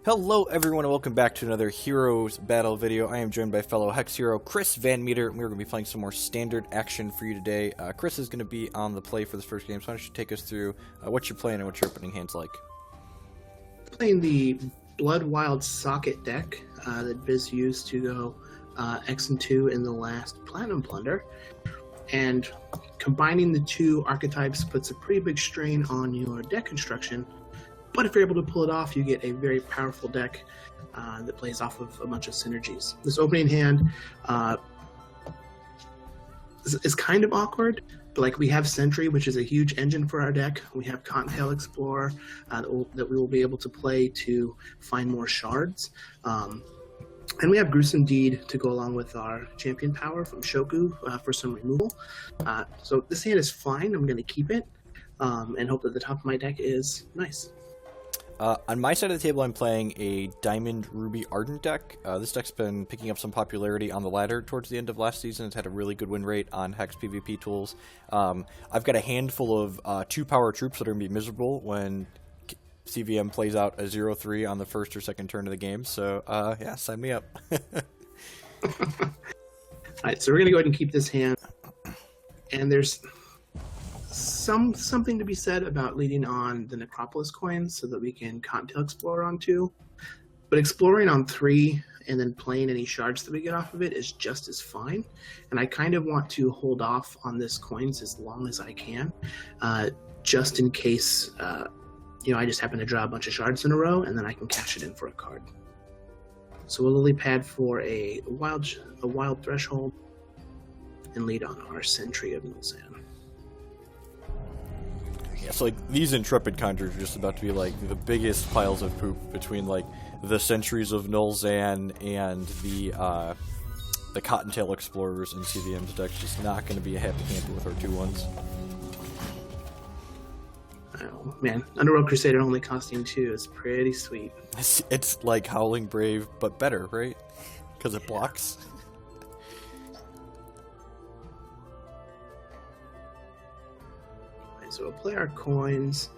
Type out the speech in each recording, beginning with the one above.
Hello everyone and welcome back to another Heroes Battle video. I am joined by fellow Hex hero Chris VanMeter, and we're going to be playing some more standard action for you today. Chris is going to be on the play for this first game, so why don't you take us through what you're playing and what your opening hand's like. Playing the Blood Wild Socket deck that Viz used to go X and 2 in the last Platinum Plunder, and combining the two archetypes puts a pretty big strain on your deck construction. But if you're able to pull it off, you get a very powerful deck that plays off of a bunch of synergies. This opening hand is kind of awkward, but like we have Sentry, which is a huge engine for our deck. We have Cottontail Explorer that we will be able to play to find more shards. And we have Gruesome Deed to go along with our Champion Power from Shoku for some removal. So this hand is fine. I'm going to keep it and hope that the top of my deck is nice. On my side of the table, I'm playing a Diamond Ruby Ardent deck. This deck's been picking up some popularity on the ladder towards the end of last season. It's had a really good win rate on Hex PvP tools. I've got a handful of 2-power troops that are going to be miserable when CVM plays out a 0-3 on the first or second turn of the game. So, yeah, sign me up. Alright, so we're going to go ahead and keep this hand. And there's something to be said about leading on the Necropolis coins so that we can Cottontail Explorer on 2. But exploring on 3 and then playing any shards that we get off of it is just as fine. And I kind of want to hold off on this coins as long as I can, just in case I just happen to draw a bunch of shards in a row and then I can cash it in for a card. So we'll lily pad for a wild threshold and lead on our Sentry of Nulzann. Yeah, so like these Intrepid Conjurers are just about to be like the biggest piles of poop between like the Sentries of Nulzann and the Cottontail Explorers in CVM's deck. Just not going to be a happy camper with our 2-1s. Oh man, Underworld Crusader only costing 2 is pretty sweet. It's like Howling Brave, but better, right? Because it blocks. So we'll play our coins.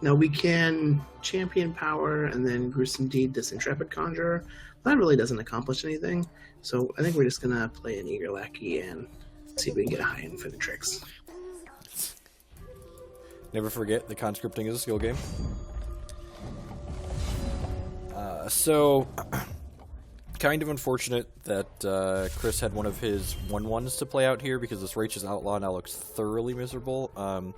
Now we can Champion Power and then Gruesome Deed this Intrepid Conjurer. That really doesn't accomplish anything. So I think we're just going to play an Eager Lackey and see if we can get a high end for the tricks. Never forget, the conscripting is a skill game. So, kind of unfortunate that Chris had one of his 1-1s to play out here because this Righteous Outlaw now looks thoroughly miserable.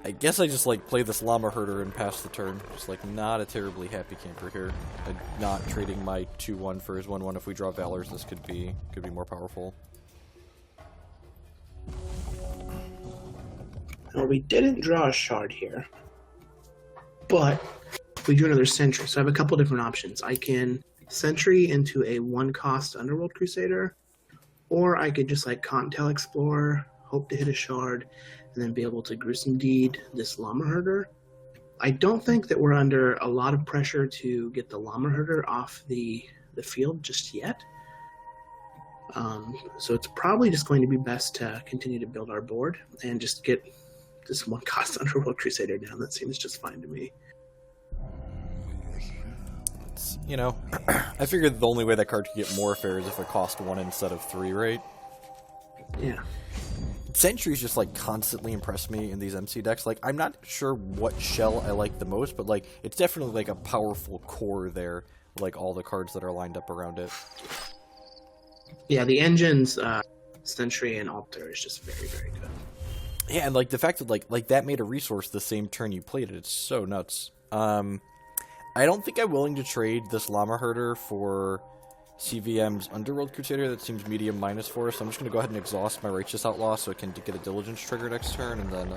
I guess I just like play this Llama Herder and pass the turn. Just like not a terribly happy camper here. I'm not trading my 2-1 for his 1-1. If we draw Valors, this could be more powerful. Well, we didn't draw a shard here, but we do another Sentry. So I have a couple different options. I can Sentry into a 1-cost Underworld Crusader, or I could just like Cottontail Explorer, hope to hit a shard, and then be able to Gruesome Deed this Llama Herder. I don't think that we're under a lot of pressure to get the Llama Herder off the field just yet. So it's probably just going to be best to continue to build our board and just get this 1-cost Underworld Crusader down. That seems just fine to me. You know, I figured the only way that card could get more fair is if it cost 1 instead of 3, right? Yeah. Sentries just like constantly impress me in these MC decks. Like, I'm not sure what shell I like the most, but like it's definitely like a powerful core there, like all the cards that are lined up around it. Yeah, the engines, Sentry and Altar is just very, very good. Yeah, and like the fact that like that made a resource the same turn you played it, it's so nuts. I don't think I'm willing to trade this Llama Herder for CVM's Underworld Crusader. That seems medium -4, so I'm just going to go ahead and exhaust my Righteous Outlaw so it can get a Diligence trigger next turn, and then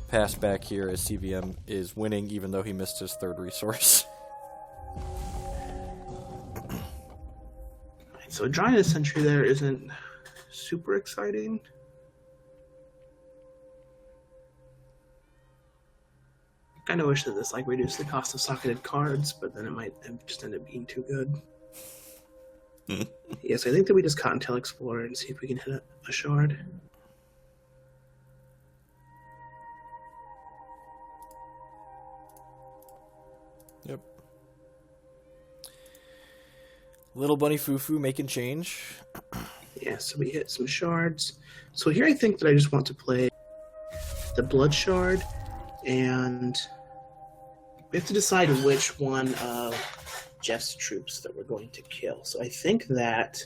pass back here as CVM is winning, even though he missed his 3rd resource. So drawing a Sentry there isn't super exciting. I kind of wish that this like reduced the cost of socketed cards, but then it might just end up being too good. Yes, I think that we just Cottontail Explorer and see if we can hit a shard. Yep. Little Bunny Fufu making change. Yeah, so we hit some shards. So here I think that I just want to play the Blood Shard, and we have to decide which one of Jeff's troops that we're going to kill. So I think that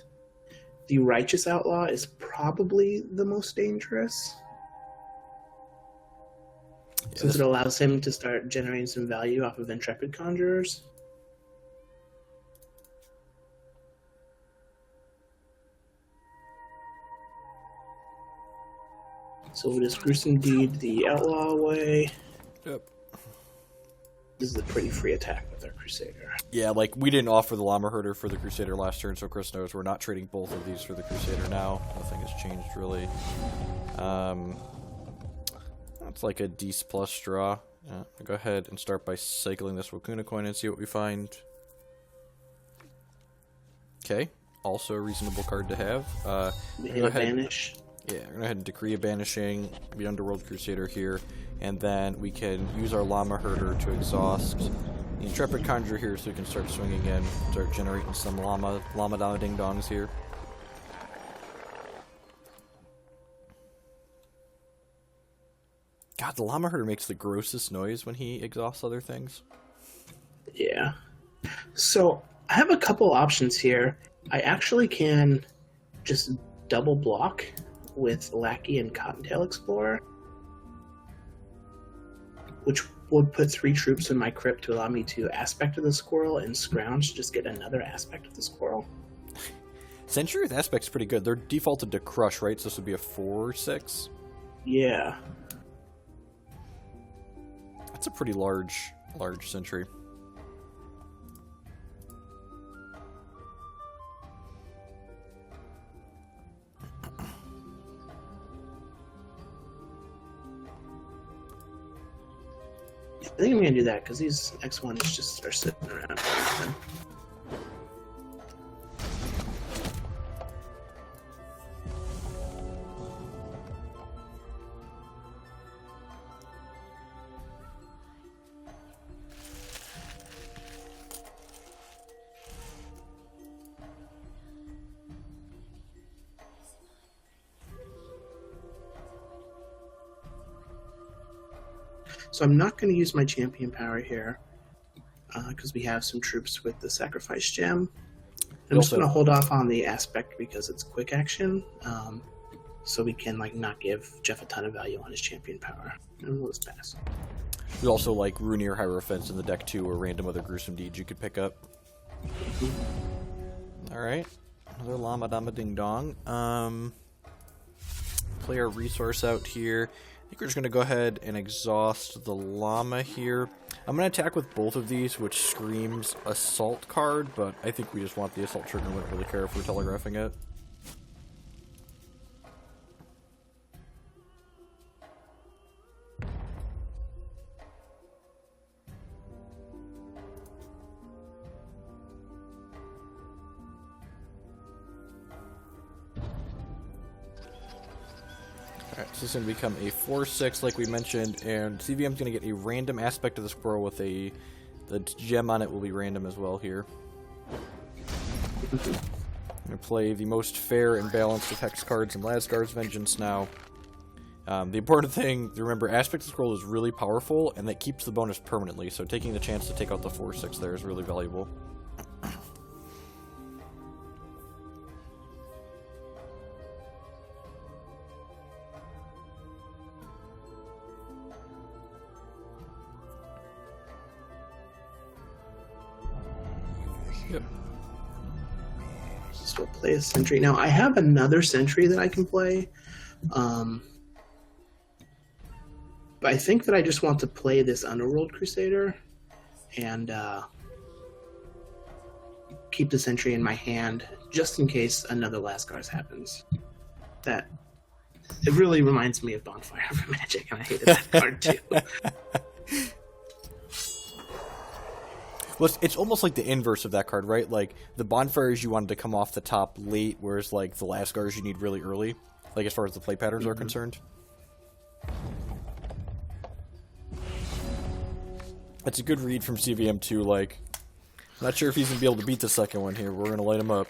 the Righteous Outlaw is probably the most dangerous, since it allows him to start generating some value off of Intrepid Conjurers. So we'll just Gruesome Deed the Outlaw away. Yep. This is a pretty free attack with our Crusader. Yeah, like, we didn't offer the Llama Herder for the Crusader last turn, so Chris knows we're not trading both of these for the Crusader now. Nothing has changed, really. That's like a D+ draw. I'll go ahead and start by cycling this Wakuna Coin and see what we find. Okay, also a reasonable card to have. Banish. Yeah, we're going to go ahead and Decree of Banishing the Underworld Crusader here, and then we can use our Llama Herder to exhaust the Intrepid Conjurer here so we can start swinging in, start generating some Llama Ding-Dongs here. God, the Llama Herder makes the grossest noise when he exhausts other things. Yeah. So, I have a couple options here. I actually can just double block with Lackey and Cottontail Explorer, which would put 3 troops in my crypt to allow me to Aspect of the Squirrel and Scrounge to just get another Aspect of the Squirrel. Sentry with Aspect's pretty good. They're defaulted to Crush, right? So this would be a 4/6? Yeah. That's a pretty large Sentry. I think I'm going to do that because these X1s just are sitting around. So I'm not going to use my champion power here because we have some troops with the sacrifice gem. I'm just going to hold off on the aspect because it's quick action, so we can not give Jeff a ton of value on his champion power. And we'll just pass. We also like Runier Hierophants in the deck too, or random other gruesome deeds you could pick up. All right, another Llama Ding Dong. Play our resource out here. I think we're just going to go ahead and exhaust the Llama here. I'm going to attack with both of these, which screams Assault card, but I think we just want the Assault trigger. We don't really care if we're telegraphing it. Alright, so this is going to become a 4/6 like we mentioned, and CVM's going to get a random aspect of the squirrel with the gem on it will be random as well here. I'm going to play the most fair and balanced of Hex cards and Lazgar's Vengeance now. The important thing to remember, Aspect of the Scroll is really powerful, and that keeps the bonus permanently, so taking the chance to take out the 4/6 there is really valuable. Yep. Still play a Sentry. Now, I have another Sentry that I can play. But I think that I just want to play this Underworld Crusader and keep the Sentry in my hand just in case another Lazgar's happens. It really reminds me of Bonfire of Magic, and I hated that card too. Well, it's almost like the inverse of that card, right? Like, the Bonfires you wanted to come off the top late, whereas, like, the Lazgars you need really early, like, as far as the play patterns are concerned. That's a good read from CVM too, like, Not sure if he's going to be able to beat the second one here. We're going to light him up.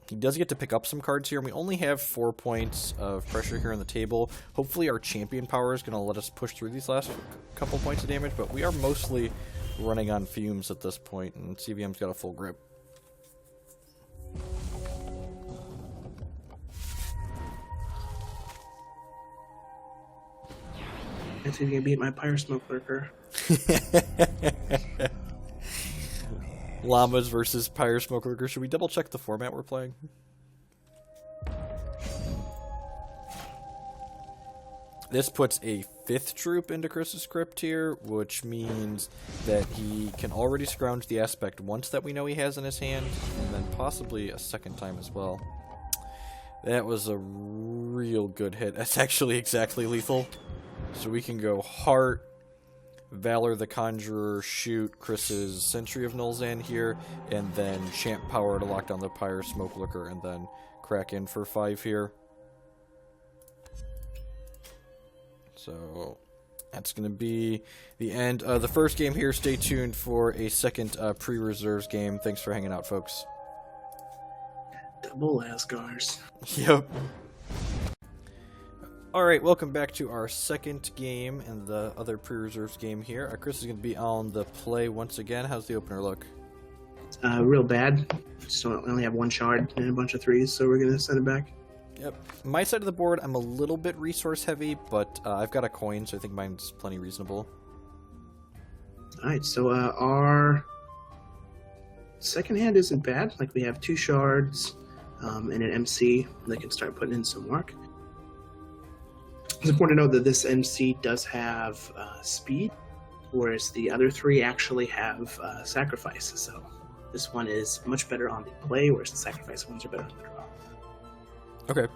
He does get to pick up some cards here, and we only have 4 points of pressure here on the table. Hopefully our champion power is going to let us push through these last couple points of damage, but we are mostly running on fumes at this point, and CVM's got a full grip. I think he's going to beat my Pyre Smoke Lurker. Llamas versus Pyre Smoke Lurker. Should we double check the format we're playing? This puts a 5th troop into Chris's crypt here, which means that he can already scrounge the aspect once that we know he has in his hand, and then possibly a second time as well. That was a real good hit. That's actually exactly lethal. So we can go Heart, Valor the Conjurer, shoot Chris's Sentry of Nulzann here, and then Champ Power to lock down the Pyre Smoke Lurker, and then crack in for 5 here. So that's going to be the end of the first game here. Stay tuned for a second pre-reserves game. Thanks for hanging out, folks. Double Lazgars. Yep. Alright, welcome back to our second game and the other pre-reserves game here. Chris is going to be on the play once again. How's the opener look? Real bad. So I only have 1 shard and a bunch of 3s, so we're going to send it back. Yep. My side of the board, I'm a little bit resource heavy, but I've got a coin, so I think mine's plenty reasonable. Alright, so our second hand isn't bad. Like, we have 2 shards and an MC that can start putting in some work. It's important to note that this MC does have speed, whereas the other 3 actually have sacrifice. So this one is much better on the play, whereas the sacrifice ones are better on the draw. Okay.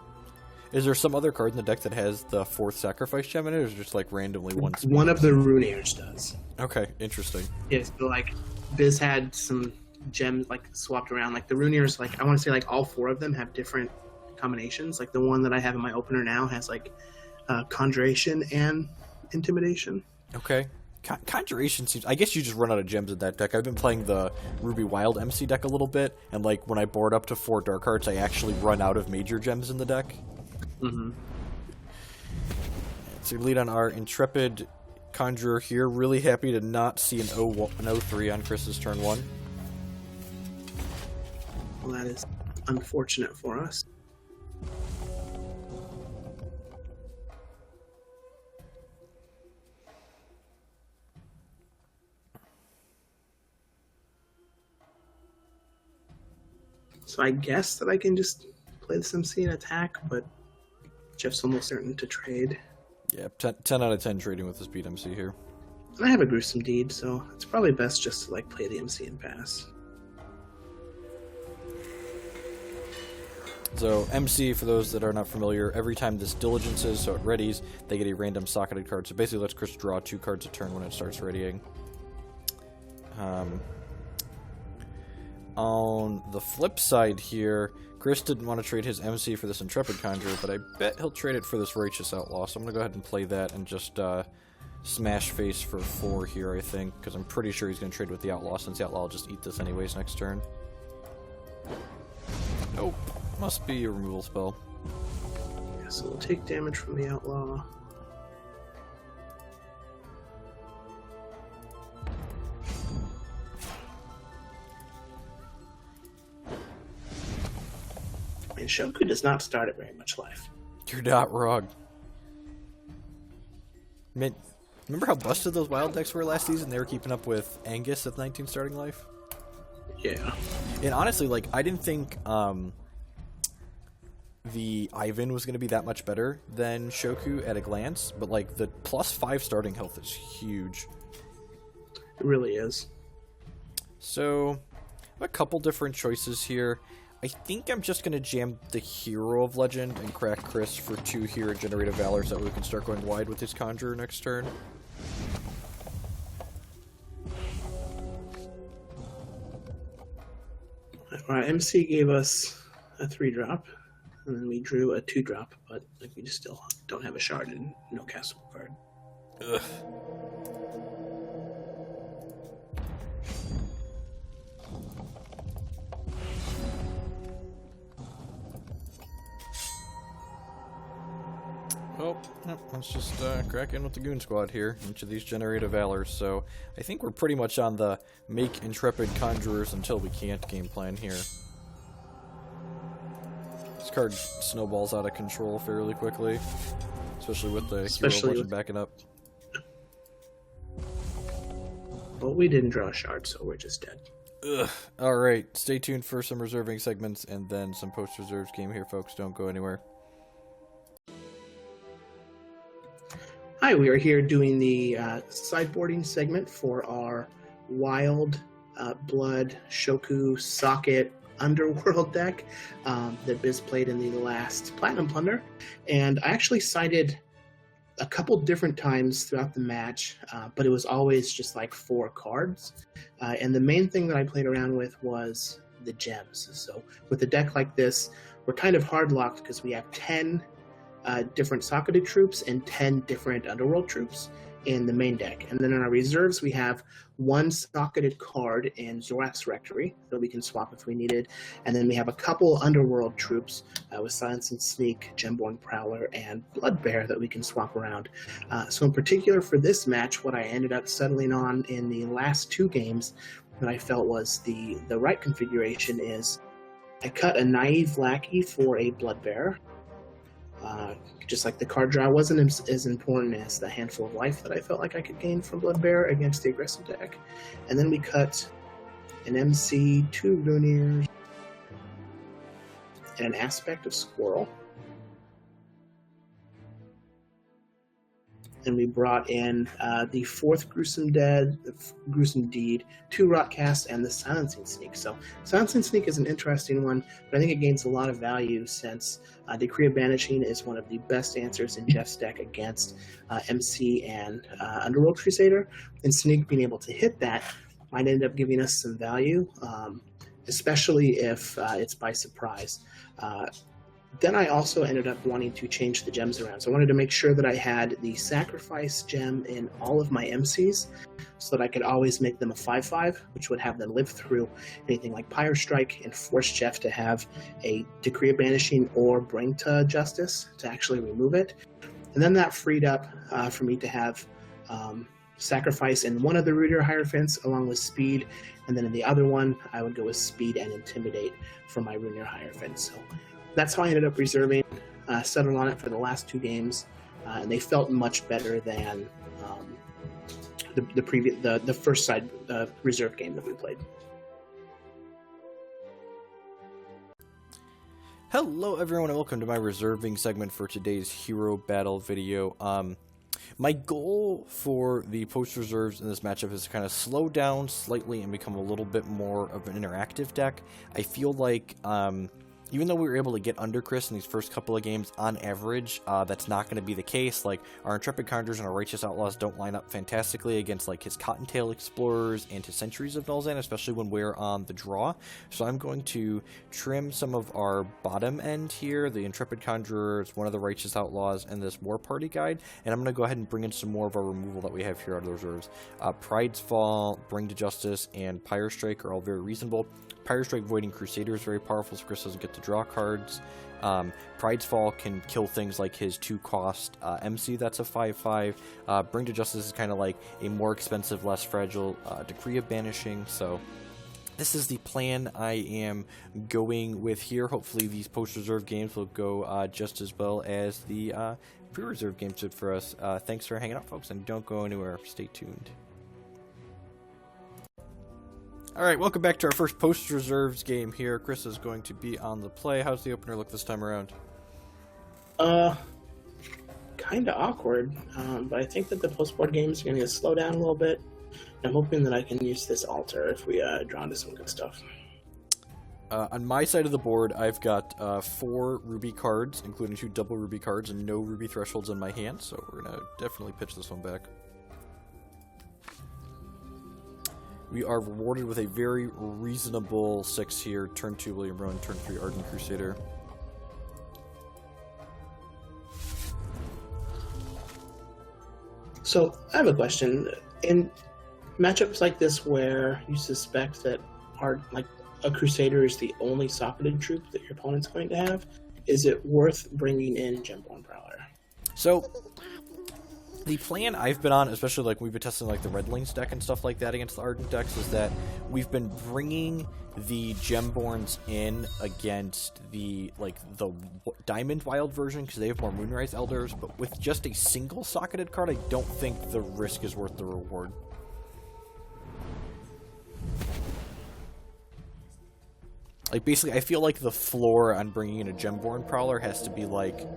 Is there some other card in the deck that has the 4th sacrifice gem in it, or is it just like randomly one speed? One of the Runeers does. Okay, interesting. Yeah, so like Biz had some gems like swapped around. Like the Runeers, like I want to say like all 4 of them have different combinations. Like the one that I have in my opener now has like Conjuration and Intimidation. Okay. Conjuration seems... I guess you just run out of gems in that deck. I've been playing the Ruby Wild MC deck a little bit, and like when I board up to 4 Dark Hearts, I actually run out of major gems in the deck. Mm-hmm. So lead on our Intrepid Conjurer here. Really happy to not see an 0-3 on Chris's turn 1. Well, that is unfortunate for us. So I guess that I can just play this MC and attack, but Jeff's almost certain to trade. Yeah, 10 out of 10 trading with the speed MC here. And I have a Gruesome Deed, so it's probably best just to like play the MC and pass. So MC, for those that are not familiar, every time this diligences, so it readies, they get a random socketed card. So basically lets Chris draw 2 cards a turn when it starts readying. On the flip side here, Chris didn't want to trade his MC for this Intrepid Conjurer, but I bet he'll trade it for this Righteous Outlaw, so I'm going to go ahead and play that and just smash face for 4 here, I think, because I'm pretty sure he's going to trade with the Outlaw, since the Outlaw will just eat this anyways next turn. Nope. Must be a removal spell. Yeah, so we'll take damage from the Outlaw. And Shoku does not start at very much life. You're not wrong. Man, remember how busted those wild decks were last season? They were keeping up with Angus at 19 starting life? Yeah. And honestly, like, I didn't think the Ivan was going to be that much better than Shoku at a glance, but like the +5 starting health is huge. It really is. So, a couple different choices here. I think I'm just going to jam the Hero of Legend and crack Chris for 2 here and generate a Valor so that we can start going wide with his Conjurer next turn. Alright, MC gave us a 3-drop, and then we drew a 2-drop, but like we just still don't have a shard and no castable card. Ugh. Let's just crack in with the Goon Squad here. Each of these generate a Valor, so I think we're pretty much on the make Intrepid Conjurers until we can't game plan here. This card snowballs out of control fairly quickly, especially with the hero legend backing up. Well, we didn't draw a shard, so we're just dead. Ugh. Alright, stay tuned for some reserving segments and then some post-reserves game here, folks. Don't go anywhere. Hi, we are here doing the sideboarding segment for our Wild Blood Shoku Socket Underworld deck that Biz played in the last Platinum Plunder. And I actually sided a couple different times throughout the match, but it was always just like 4 cards. And the main thing that I played around with was the gems. So with a deck like this, we're kind of hard locked because we have 10 different socketed troops and 10 different underworld troops in the main deck. And then in our reserves, we have 1 socketed card in Zorath's Rectory that we can swap if we needed. And then we have a couple underworld troops with Silence and Sneak, Gemborn Prowler, and Bloodbear that we can swap around. So in particular for this match, what I ended up settling on in the last 2 games that I felt was the right configuration is I cut a Naive Lackey for a Bloodbear. Just like the card draw wasn't as important as the handful of life that I felt like I could gain from Bloodbear against the aggressive deck. And then we cut an MC, 2 Runiers, and an Aspect of Squirrel. And we brought in the 4th Gruesome Deed, 2 Rotcast, and the Silencing Sneak. So Silencing Sneak is an interesting one, but I think it gains a lot of value since Decree of Banishing is one of the best answers in Jeff's deck against MC and Underworld Crusader. And Sneak being able to hit that might end up giving us some value, especially if it's by surprise. Then I also ended up wanting to change the gems around. So I wanted to make sure that I had the Sacrifice gem in all of my MCs so that I could always make them a 5/5, which would have them live through anything like Pyre Strike and force Jeff to have a Decree of Banishing or Bring to Justice to actually remove it. And then that freed up for me to have Sacrifice in one of the Runier Hierophants along with Speed, and then in the other one I would go with Speed and Intimidate for my Runier Hierophant. So that's how I ended up reserving, settled on it for the last 2 games, and they felt much better than the first side reserve game that we played. Hello everyone and welcome to my reserving segment for today's hero battle video. My goal for the post reserves in this matchup is to kind of slow down slightly and become a little bit more of an interactive deck. I feel like even though we were able to get under Chris in these first couple of games, on average, that's not going to be the case. Like, our Intrepid Conjurers and our Righteous Outlaws don't line up fantastically against, like, his Cottontail Explorers and his Sentries of Nulzann, especially when we're on the draw. So I'm going to trim some of our bottom end here, the Intrepid Conjurers, one of the Righteous Outlaws, and this Warparty guide, and I'm going to go ahead and bring in some more of our removal that we have here out of the reserves. Pride's Fall, Bring to Justice, and Pyre Strike are all very reasonable. Pyre Strike voiding Crusader is very powerful, so Chris doesn't get to draw cards. Pride's Fall can kill things like his 2-cost MC that's a 5/5. Bring to Justice is kind of like a more expensive, less fragile Decree of Banishing. So this is the plan I am going with here. Hopefully these post-reserve games will go just as well as the pre-reserve games did for us. Thanks for hanging out, folks, and don't go anywhere. Stay tuned. Alright, welcome back to our first post-reserves game here. Chris is going to be on the play. How's the opener look this time around? Kinda awkward, but I think that the post-board games are going to slow down a little bit. I'm hoping that I can use this altar if we draw into some good stuff. On my side of the board, I've got 4 ruby cards, including 2 double ruby cards, and no ruby thresholds in my hand, so we're going to definitely pitch this one back. We are rewarded with a very reasonable 6 here. Turn 2 William Rowan, turn 3 Ardent Crusader. So, I have a question. In matchups like this where you suspect that a Crusader is the only socketed troop that your opponent's going to have, is it worth bringing in Gemborn Prowler? So, the plan I've been on, especially like we've been testing like the Red Links deck and stuff like that against the Ardent decks, is that we've been bringing the Gemborns in against the Diamond Wild version because they have more Moonrise Elders, but with just a single socketed card, I don't think the risk is worth the reward. Like, basically, I feel like the floor on bringing in a Gemborn Prowler has to be, like,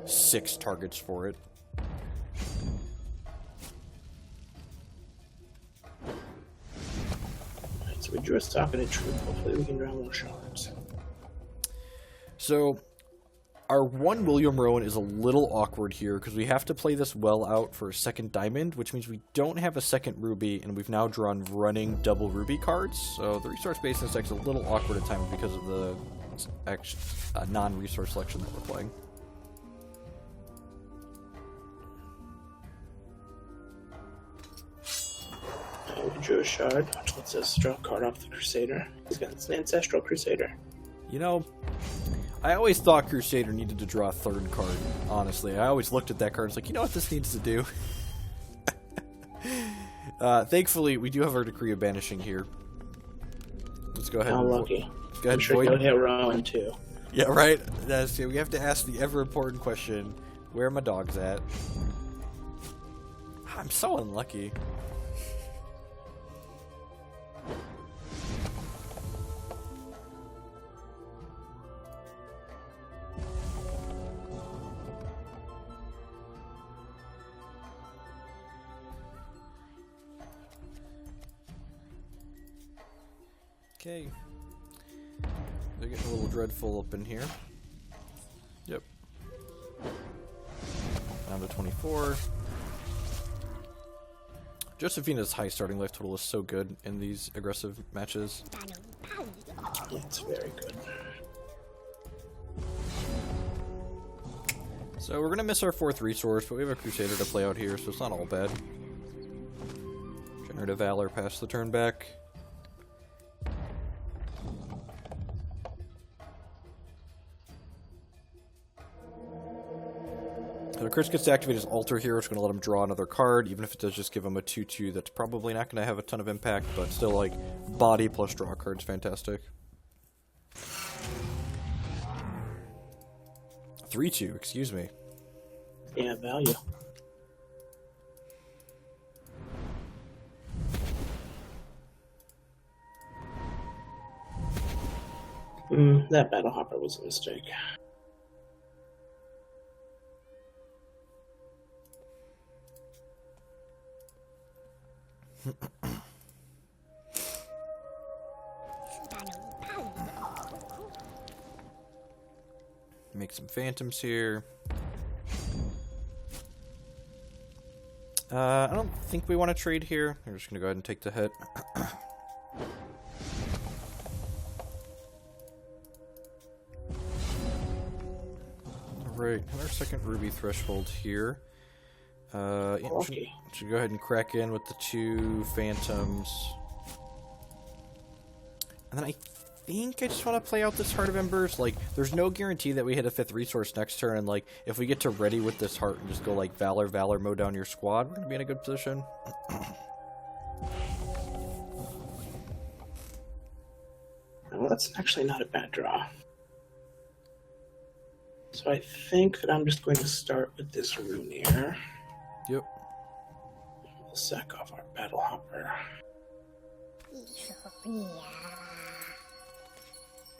6 targets for it. Alright, so we drew a socketed troop. Hopefully we can draw more shards. So, our one William Rowan is a little awkward here, because we have to play this well out for a second diamond, which means we don't have a second ruby, and we've now drawn running double ruby cards, so the resource base in this deck is a little awkward at times because of the non-resource selection that we're playing. We drew a shard, which lets us draw a card off the Crusader. He's got an Ancestral Crusader. You know, I always thought Crusader needed to draw a third card, honestly. I always looked at that card and was like, you know what this needs to do? Thankfully, we do have our Decree of Banishing here. Let's go ahead. How lucky. Let's go ahead I'm sure he'll hit Rowan, too. Yeah, right? We have to ask the ever-important question, where are my dogs at? I'm so unlucky. Okay. They're getting a little dreadful up in here. Yep. Down to 24. Josephina's high starting life total is so good in these aggressive matches. It's very good. So we're gonna miss our 4th resource, but we have a Crusader to play out here, so it's not all bad. Generative Valor, pass the turn back. So Chris gets to activate his altar here, which is going to let him draw another card, even if it does just give him a 2/2. That's probably not going to have a ton of impact, but still, like, body plus draw card's fantastic. 3/2, excuse me. Yeah, value. That Battle Hopper was a mistake. Make some phantoms here. I don't think we want to trade here. We're just going to go ahead and take the hit. Alright, and our second ruby threshold here. Yeah, should go ahead and crack in with the 2 phantoms. And then I think I just want to play out this Heart of Embers. Like, there's no guarantee that we hit a 5th resource next turn, and like, if we get to ready with this heart and just go like Valor, Valor, mow down your squad, we're gonna be in a good position. Well, that's actually not a bad draw. So I think that I'm just going to start with this Runier. Yep. We'll sack off our Battle Hopper.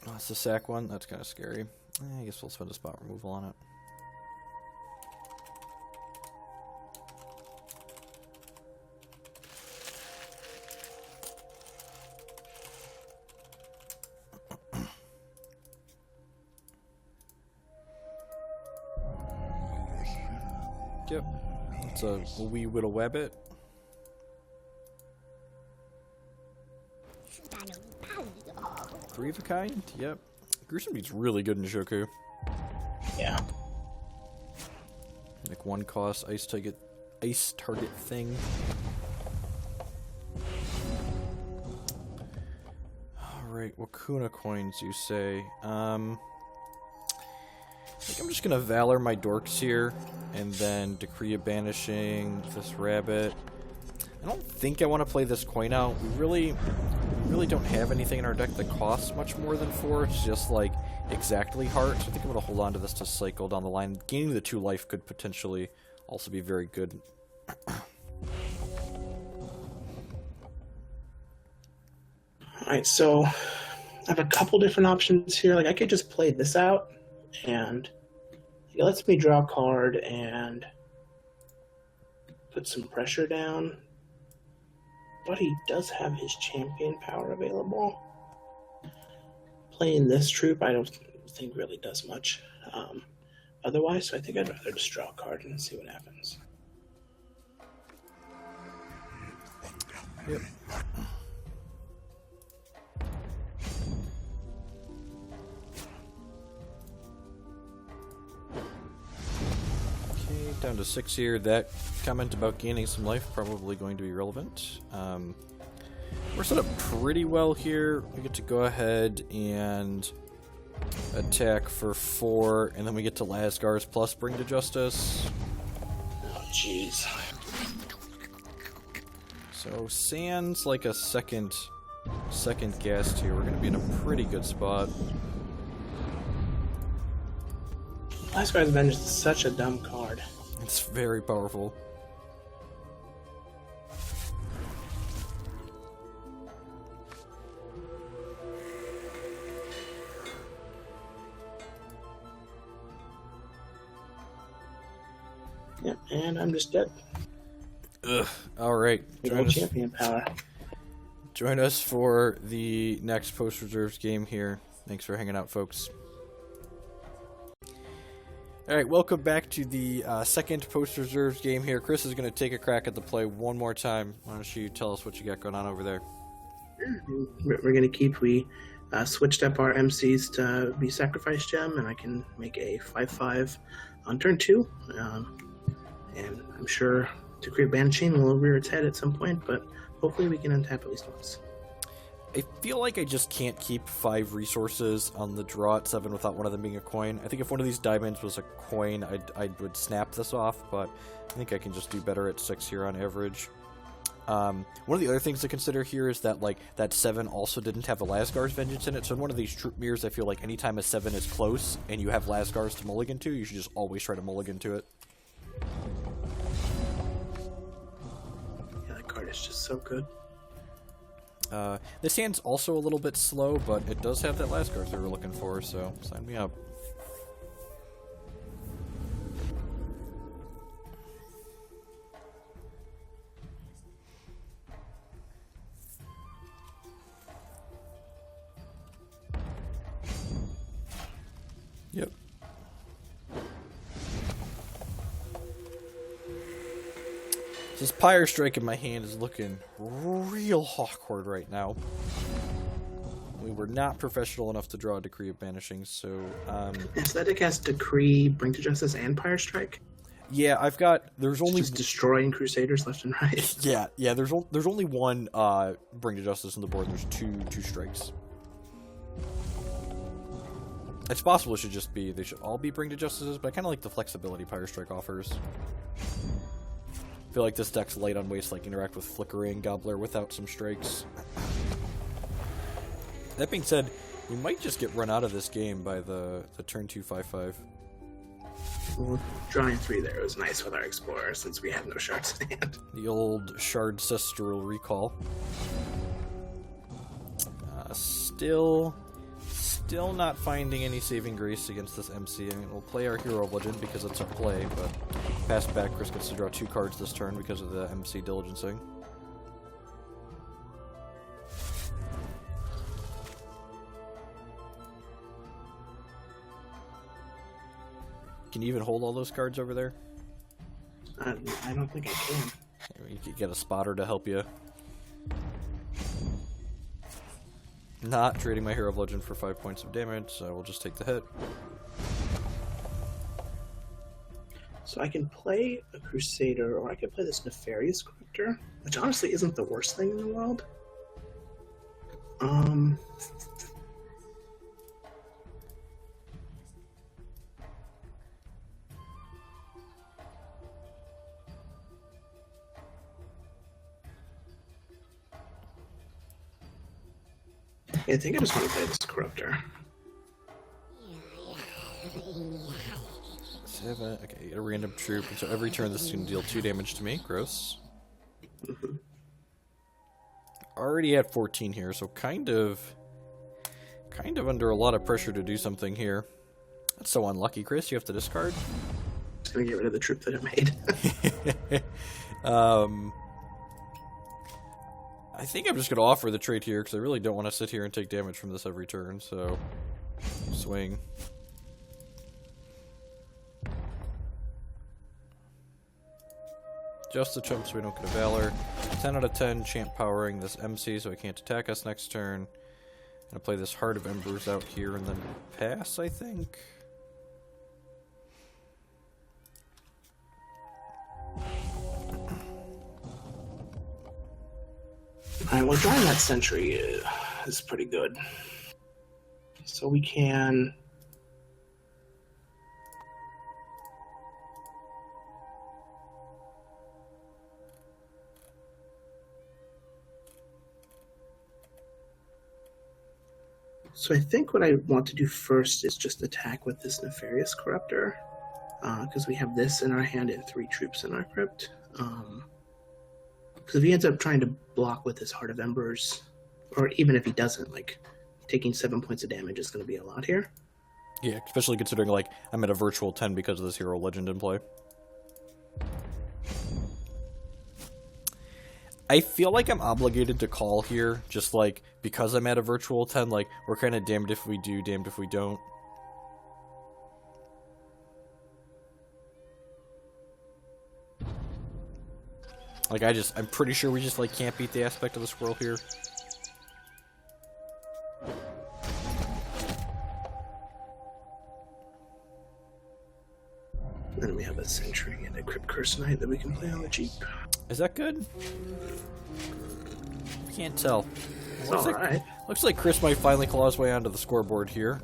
Oh, it's the sack one? That's kind of scary. I guess we'll spend a spot removal on it. Yep. It's a wee whittle wabbit. Three of a kind? Yep. Gruesome Beat's really good in Shoku. Yeah. Like 1 cost, ice target thing. Alright, Wakuna Coins, you say. think I'm just gonna Valor my dorks here, and then Decree of Banishing this rabbit. I don't think I want to play this coin out. We really don't have anything in our deck that costs much more than 4. It's just like exactly Heart. So I think I'm gonna hold on to this to cycle down the line. Gaining the 2 life could potentially also be very good. Alright, so I have a couple different options here. Like, I could just play this out, and it lets me draw a card and put some pressure down. But he does have his champion power available. Playing this troop, I don't think really does much otherwise, so I think I'd rather just draw a card and see what happens. Yep. Okay, down to 6 here. That comment about gaining some life probably going to be relevant. We're set up pretty well here. We get to go ahead and attack for 4, and then we get to Lazgar's plus Bring to Justice. Oh, jeez. So sans like a second ghast here. We're going to be in a pretty good spot. Lazgar's Vengeance is such a dumb card. It's very powerful. Yep, and I'm just dead. Ugh. Alright. No champion power. Join us for the next post-reserves game here. Thanks for hanging out, folks. Alright, welcome back to the second post-reserves game here. Chris is going to take a crack at the play one more time. Why don't you tell us what you got going on over there? We're going to keep... We switched up our MCs to be Sacrifice Gem, and I can make a 5/5 on turn 2. And I'm sure Decree of Banishing will rear its head at some point, but hopefully we can untap at least once. I feel like I just can't keep 5 resources on the draw at 7 without one of them being a coin. I think if one of these diamonds was a coin, I would snap this off, but I think I can just do better at 6 here on average. One of the other things to consider here is that, like, that 7 also didn't have a Lazgar's Vengeance in it, so in one of these troop mirrors, I feel like anytime a 7 is close and you have Lazgar's to mulligan to, you should just always try to mulligan to it. Yeah, that card is just so good. This hand's also a little bit slow, but it does have that Lazgar's we were looking for, so sign me up. Yep. This Pyre Strike in my hand is looking real awkward right now. We were not professional enough to draw a Decree of Banishing, so... Aesthetic has Decree, Bring to Justice, and Pyre Strike? Yeah, I've got... There's only... Just destroying Crusaders left and right. Yeah, there's only one Bring to Justice on the board, and there's two strikes. It's possible it should just be... They should all be Bring to Justices, but I kind of like the flexibility Pyre Strike offers. I feel like this deck's light on waste, like interact with Flickering Gobbler without some strikes. That being said, we might just get run out of this game by the turn 2 5/5. Well, drawing 3 there was nice with our Explorer since we had no shards in hand. The old Shard Cestral recall. Still not finding any saving grace against this MC. I mean, we'll play our Hero of Legend because it's a play, but pass back, Chris gets to draw 2 cards this turn because of the MC diligencing. Can you even hold all those cards over there? I don't think I can. You could get a spotter to help you. Not trading my Hero of Legend for 5 points of damage, so we'll just take the hit. So I can play a Crusader, or I could play this Nefarious Cryptor, which honestly isn't the worst thing in the world. I think I just want to play this Corruptor. 7. Okay, get a random troop, and so every turn this is going to deal 2 damage to me. Gross. Already at 14 here, so kind of under a lot of pressure to do something here. That's so unlucky, Chris. You have to discard. Just gonna get rid of the troop that I made. I think I'm just going to offer the trade here, because I really don't want to sit here and take damage from this every turn, so... Swing. Just the chump so we don't get a Valor. 10 out of 10, champ powering this MC so he can't attack us next turn. Gonna play this Heart of Embers out here and then pass, I think. Alright, well, drawing that Sentry is pretty good. So we can... So I think what I want to do first is just attack with this Nefarious Corruptor, because we have this in our hand and 3 troops in our crypt. Because if he ends up trying to block with his Heart of Embers, or even if he doesn't, like, taking 7 points of damage is going to be a lot here. Yeah, especially considering, like, I'm at a virtual 10 because of this hero legend in play. I feel like I'm obligated to call here, just, like, because I'm at a virtual 10, like, we're kind of damned if we do, damned if we don't. Like, I'm pretty sure we just, like, can't beat the aspect of the squirrel here. Then we have a Sentry and a Cryptcurse Knight that we can play on the cheap. Is that good? Can't tell. It's alright. Looks like Chris might finally claw his way onto the scoreboard here.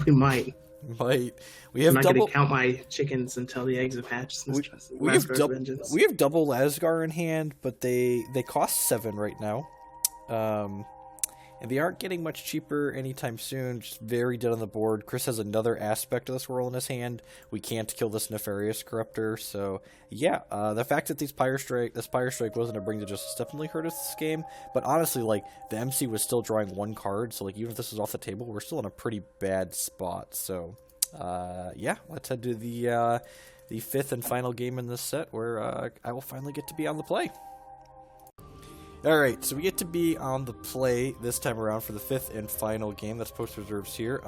We might. We have I'm not double. gonna count my chickens until the eggs have hatched. We have double Lazgar in hand, but they cost 7 right now, and they aren't getting much cheaper anytime soon. Just very dead on the board. Chris has another aspect of the swirl in his hand. We can't kill this Nefarious Corruptor, so yeah. The fact that this Pyre Strike wasn't a bring to justice definitely hurt us this game. But honestly, like, the MC was still drawing 1 card, so like even if this was off the table, we're still in a pretty bad spot. So yeah, let's head to the 5th and final game in this set, where I will finally get to be on the play. Alright, so we get to be on the play this time around for the 5th and final game. That's post reserves here.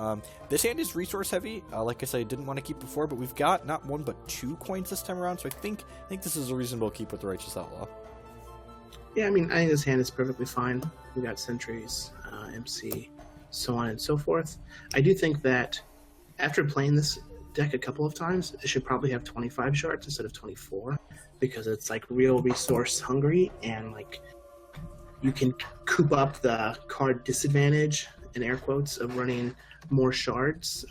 This hand is resource heavy. Like I said, I didn't want to keep before, but we've got not 1 but 2 coins this time around, so I think this is a reasonable keep with the Righteous Outlaw. Yeah, I mean, I think this hand is perfectly fine. We got Sentries, MC, so on and so forth. I do think that after playing this deck a couple of times, it should probably have 25 shards instead of 24, because it's like real resource hungry, and like you can coop up the card disadvantage, in air quotes, of running more shards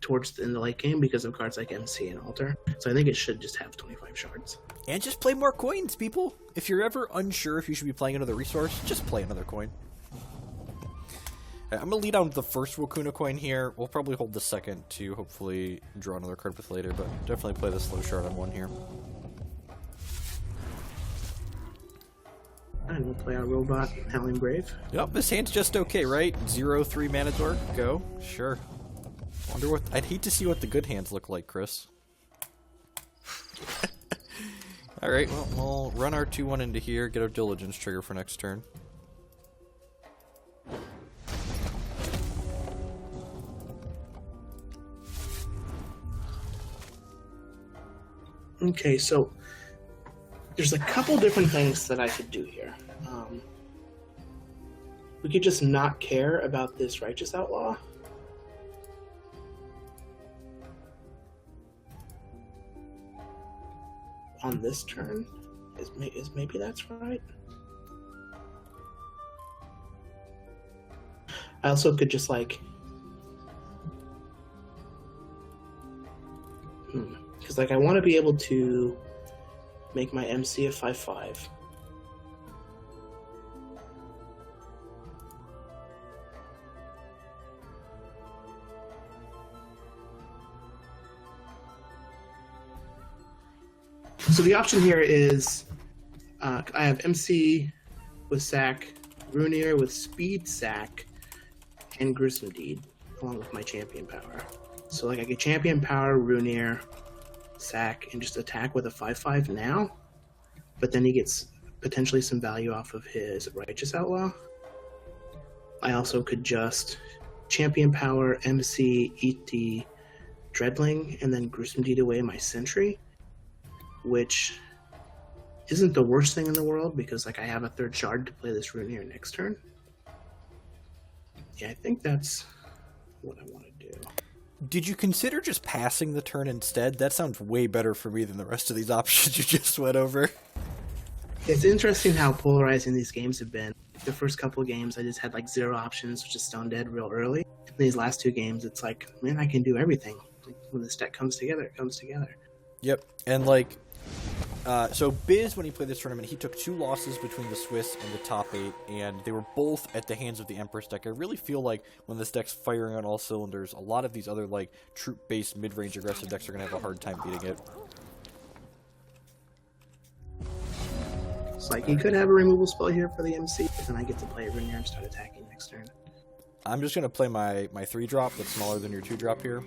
towards in the late game because of cards like MC and Alter. So I think it should just have 25 shards. And just play more coins, people. If you're ever unsure if you should be playing another resource, just play another coin. I'm going to lead on with the first Wakuna coin here. We'll probably hold the second to hopefully draw another card with later, but definitely play the slow shard on 1 here. And we'll play our robot, Howling Brave. Yep, this hand's just okay, right? 0-3 mana dork, go. Sure. Wonder what... I'd hate to see what the good hands look like, Chris. Alright, well, we'll run our 2-1 into here, get our Diligence trigger for next turn. Okay, so there's a couple different things that I could do here. We could just not care about this Righteous Outlaw. On this turn, is maybe that's right. I also could just like, because like I want to be able to make my MC a 5/5. So the option here is I have MC with sack, Runeer with speed sack, and Gruesome Deed, along with my champion power. So like I get champion power, Runeer, sack, and just attack with a 5/5 now, but then he gets potentially some value off of his Righteous Outlaw. I also could just champion power, MC, eat the Dreadling, and then Gruesome Deed away my Sentry, which isn't the worst thing in the world because like I have a third shard to play this Runeer next turn. Yeah, I think that's what I want to do. Did you consider just passing the turn instead? That sounds way better for me than the rest of these options you just went over. It's interesting how polarizing these games have been. The first couple of games, I just had like 0 options, which is stone dead real early. In these last 2 games, it's like, man, I can do everything. Like, when this deck comes together, it comes together. Yep, and like, so Biz, when he played this tournament, he took 2 losses between the Swiss and the top 8, and they were both at the hands of the Empress deck. I really feel like when this deck's firing on all cylinders, a lot of these other like troop-based mid-range aggressive decks are going to have a hard time beating it. It's like, you could have a removal spell here for the MC, but then I get to play Runeer and start attacking next turn. I'm just going to play my 3-drop that's smaller than your 2-drop here.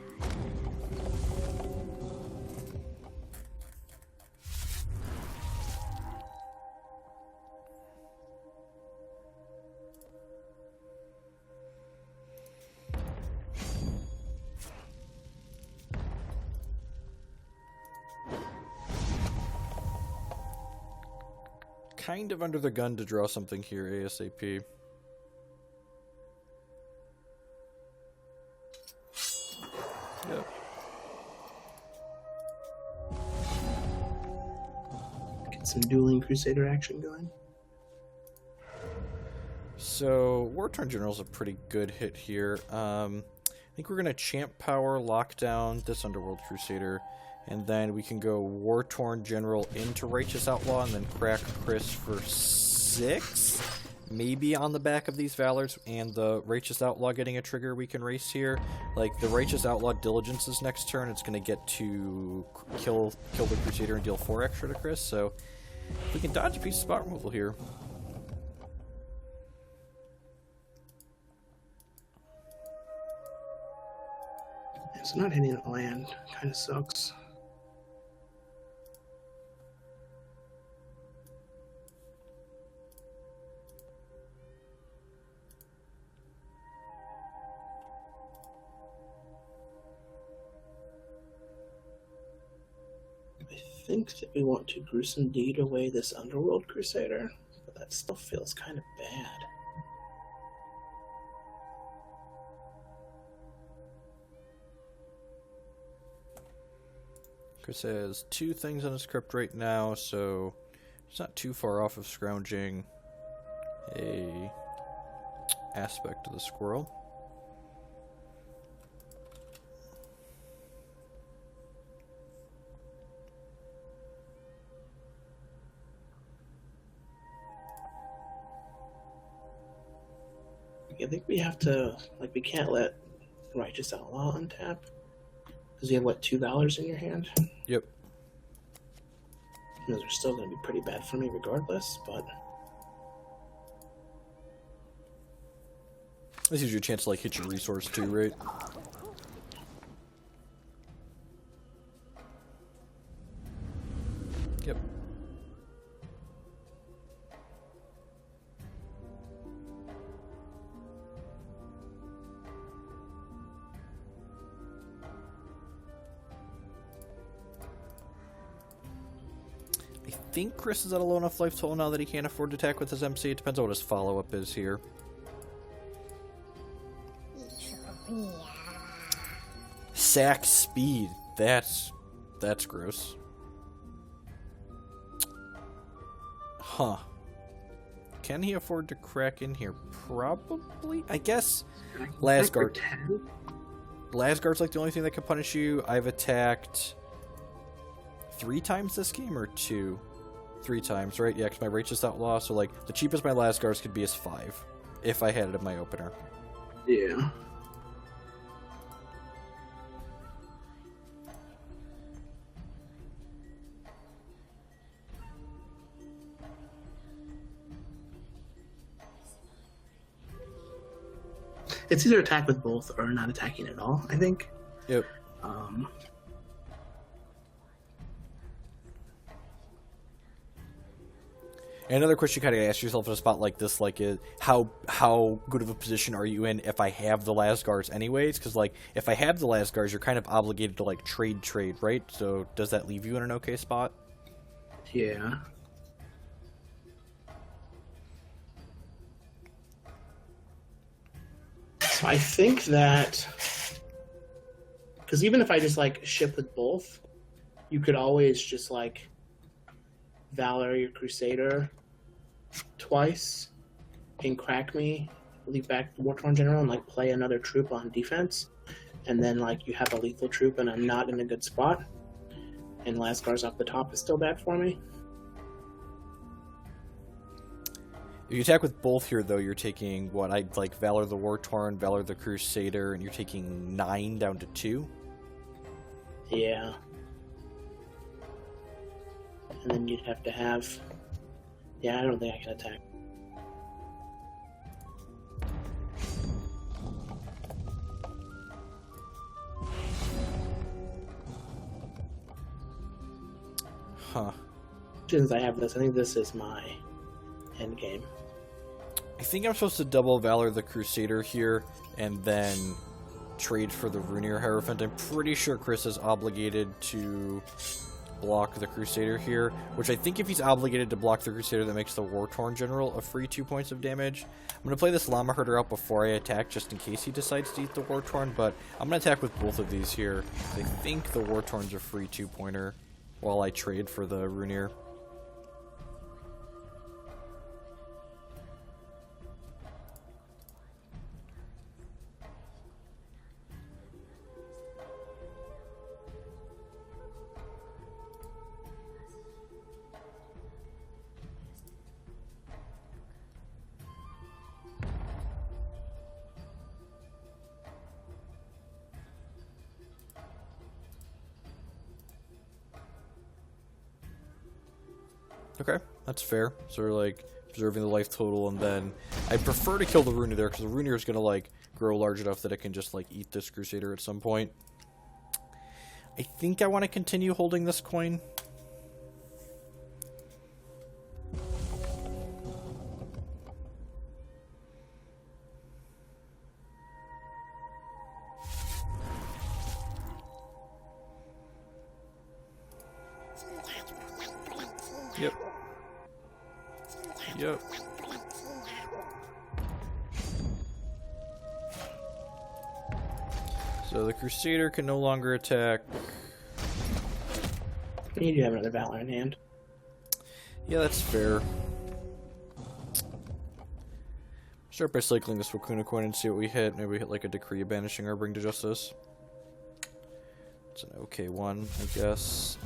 Kind of under the gun to draw something here ASAP. Yep. Get some dueling Crusader action going. So Wartorn General is a pretty good hit here. I think we're going to Champ Power, lock down this Underworld Crusader, and then we can go Wartorn General into Righteous Outlaw and then crack Chris for 6. Maybe on the back of these Valors and the Righteous Outlaw getting a trigger we can race here. Like, the Righteous Outlaw diligences next turn, it's going to get to kill the Crusader and deal 4 extra to Chris, so we can dodge a piece of spot removal here. It's not hitting a land. Kind of sucks. I think that we want to Gruesome Deed away this Underworld Crusader, but that still feels kind of bad. Chris has 2 things on his crypt right now, so it's not too far off of scrounging a aspect of the squirrel. I think we have to, like, we can't let Righteous Outlaw untap. Because you have, what, $2 in your hand? Yep. Those are still going to be pretty bad for me regardless, but... This gives you a chance to, like, hit your resource too, right? Yep. I think Chris is at a low enough life total now that he can't afford to attack with his MC. It depends on what his follow-up is here. Sack speed. That's gross. Huh. Can he afford to crack in here? Probably. I guess Lazgar. Lazgar's like the only thing that can punish you. I've attacked 3 times this game, or 2? 3 times, right? Yeah, because my Righteous Outlaw, so like the cheapest my Lazgars could be is 5 if I had it in my opener. Yeah. It's either attack with both or not attacking at all, I think. Yep. And another question you kind of ask yourself in a spot like this, like, is how good of a position are you in if I have the Lazgars anyways? Because, like, if I have the Lazgars, you're kind of obligated to, like, trade, right? So does that leave you in an okay spot? Yeah. So I think that... Because even if I just, like, ship with both, you could always just, like, Valor your Crusader twice and crack me, leave back the Wartorn General, and, like, play another troop on defense. And then, like, you have a lethal troop and I'm not in a good spot. And Lazgar's up the top is still bad for me. If you attack with both here, though, you're taking, what, like, Valor the Wartorn, Valor the Crusader, and you're taking 9 down to 2? Yeah. And then you'd have to have... Yeah, I don't think I can attack. Huh. Since I have this, I think this is my end game. I think I'm supposed to double Valor the Crusader here, and then trade for the Runir Hierophant. I'm pretty sure Chris is obligated to block the Crusader here, which I think if he's obligated to block the Crusader, that makes the Wartorn General a free 2 points of damage. I'm going to play this Llama Herder out before I attack, just in case he decides to eat the Wartorn, but I'm going to attack with both of these here. I think the Wartorn's a free 2-pointer while I trade for the Runir. Okay, that's fair. So we're, like, preserving the life total, and then I prefer to kill the Runir there, because the Runir is going to, like, grow large enough that it can just, like, eat this Crusader at some point. I think I want to continue holding this coin. Yep. Yep. So the Crusader can no longer attack. You do have another Valor in hand. Yeah, that's fair. Start by cycling this Wakuna coin and see what we hit. Maybe we hit like a Decree of Banishing or Bring to Justice. It's an okay one, I guess.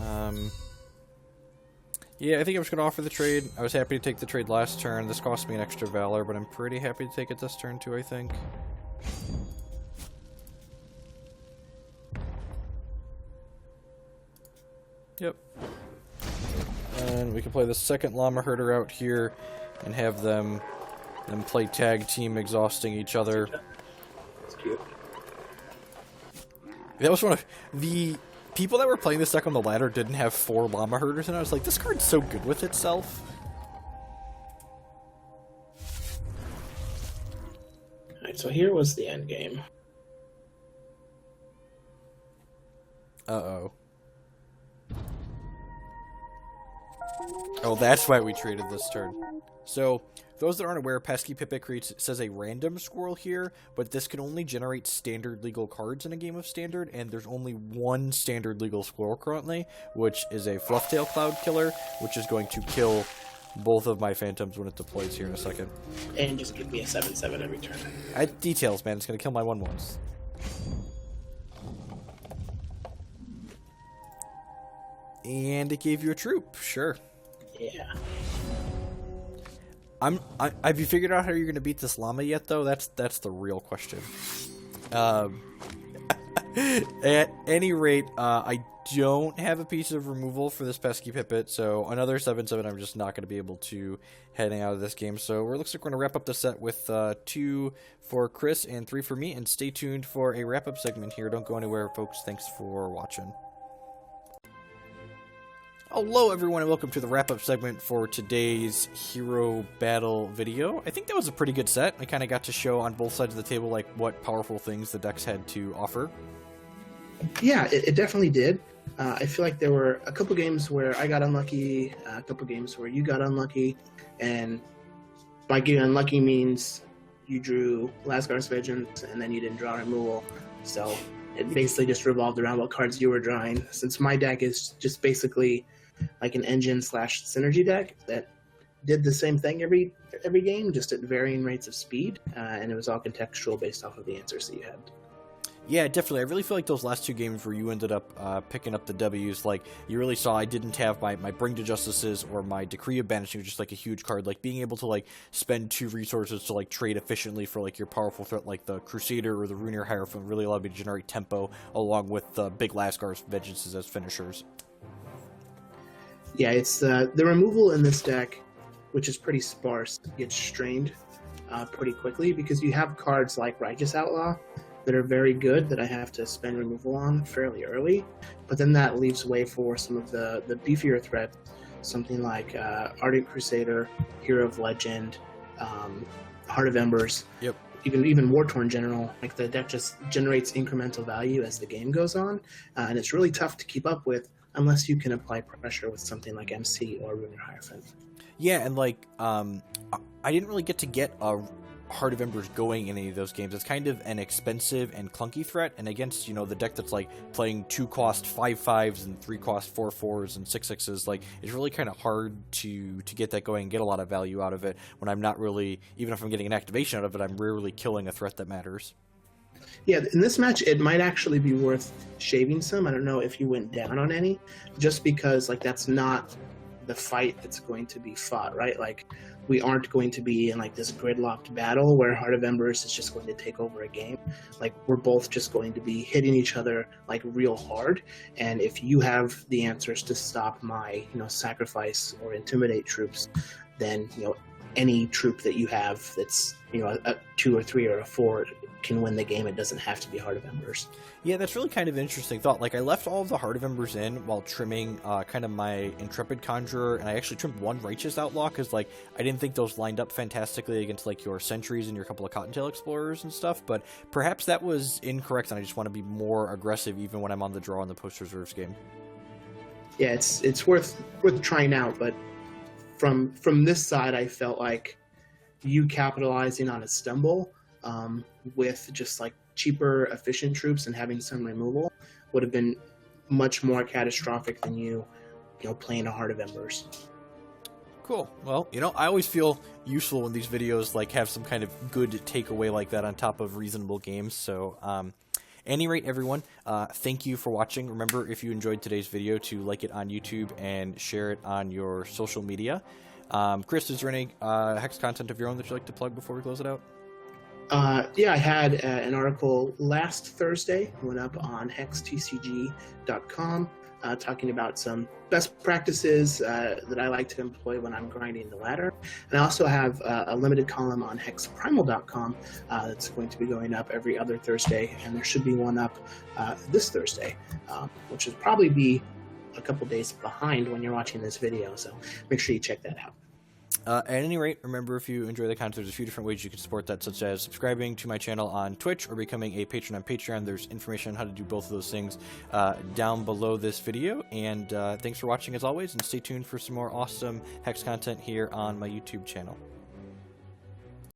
Yeah, I think I'm just going to offer the trade. I was happy to take the trade last turn. This cost me an extra Valor, but I'm pretty happy to take it this turn too, I think. Yep. And we can play the second Llama Herder out here and have them play tag team, exhausting each other. That's cute. That was one of the people that were playing this deck on the ladder didn't have 4 Llama Herders, and I was like, this card's so good with itself. Alright, so here was the end game. Uh-oh. Oh, that's why we traded this turn. So, those that aren't aware, Pesky Pipit creates, says a random squirrel here, but this can only generate standard legal cards in a game of Standard, and there's only one standard legal squirrel currently, which is a Flufftail Cloud Killer, which is going to kill both of my Phantoms when it deploys here in a second. And just give me a 7/7 every turn. Details, man. It's going to kill my 1/1s. And it gave you a troop, sure. Yeah. Have you figured out how you're going to beat this llama yet, though? That's the real question. At any rate, I don't have a piece of removal for this pesky Pipit, so another 7/7 I'm just not going to be able to heading out of this game. So it looks like we're going to wrap up the set with 2 for Chris and 3 for me, and stay tuned for a wrap-up segment here. Don't go anywhere, folks. Thanks for watching. Hello everyone and welcome to the wrap-up segment for today's hero battle video. I think that was a pretty good set. I kind of got to show on both sides of the table like what powerful things the decks had to offer. Yeah, it definitely did. I feel like there were a couple games where I got unlucky, a couple games where you got unlucky, and by getting unlucky means you drew Lazgar's Vengeance and then you didn't draw removal. So it basically just revolved around what cards you were drawing. Since my deck is just basically like an engine/synergy deck that did the same thing every game, just at varying rates of speed, and it was all contextual based off of the answers that you had. Yeah, definitely. I really feel like those last 2 games where you ended up picking up the W's, like, you really saw I didn't have my Bring to Justices or my Decree of Banishing, which is like a huge card. Like, being able to, like, spend 2 resources to, like, trade efficiently for, like, your powerful threat, like the Crusader or the Runear Hierophant, really allowed me to generate tempo, along with big Lazgar's Vengeances as finishers. Yeah, it's the removal in this deck, which is pretty sparse, gets strained pretty quickly because you have cards like Righteous Outlaw that are very good that I have to spend removal on fairly early, but then that leaves way for some of the beefier threats, something like Ardent Crusader, Hero of Legend, Heart of Embers. Yep. Even Wartorn General. Like, the deck just generates incremental value as the game goes on, and it's really tough to keep up with unless you can apply pressure with something like MC or Runear Hierophant. Yeah, and like, I didn't really get a Heart of Embers going in any of those games. It's kind of an expensive and clunky threat, and against, you know, the deck that's like playing 2-cost 5/5s and 3-cost 4/4s and 6/6s, like, it's really kind of hard to get that going and get a lot of value out of it when I'm not really, even if I'm getting an activation out of it, I'm rarely killing a threat that matters. Yeah, in this match, it might actually be worth shaving some. I don't know if you went down on any, just because, like, that's not the fight that's going to be fought, right? Like, we aren't going to be in, like, this gridlocked battle where Heart of Embers is just going to take over a game. Like, we're both just going to be hitting each other, like, real hard. And if you have the answers to stop my, you know, sacrifice or intimidate troops, then, you know, any troop that you have that's, you know, a 2 or 3 or a 4 can win the game. It doesn't have to be Heart of Embers. Yeah, that's really kind of an interesting thought. Like, I left all of the Heart of Embers in while trimming kind of my Intrepid Conjurer, and I actually trimmed 1 Righteous Outlaw because, like, I didn't think those lined up fantastically against, like, your Sentries and your couple of Cottontail Explorers and stuff, but perhaps that was incorrect, and I just want to be more aggressive even when I'm on the draw in the post-reserves game. Yeah, it's worth trying out, but from this side, I felt like you capitalizing on a stumble with just, like, cheaper, efficient troops and having some removal would have been much more catastrophic than you know, playing a Heart of Embers. Cool. Well, you know, I always feel useful when these videos, like, have some kind of good takeaway like that on top of reasonable games. So, any rate, everyone, thank you for watching. Remember, if you enjoyed today's video, to like it on YouTube and share it on your social media. Chris, is there any Hex content of your own that you'd like to plug before we close it out? Yeah, I had an article last Thursday, went up on hextcg.com, talking about some best practices that I like to employ when I'm grinding the ladder. And I also have a limited column on hexprimal.com that's going to be going up every other Thursday, and there should be one up this Thursday, which will probably be a couple days behind when you're watching this video, so make sure you check that out. At any rate, remember, if you enjoy the content, there's a few different ways you can support that, such as subscribing to my channel on Twitch or becoming a patron on Patreon. There's information on how to do both of those things down below this video. And thanks for watching, as always, and stay tuned for some more awesome Hex content here on my YouTube channel.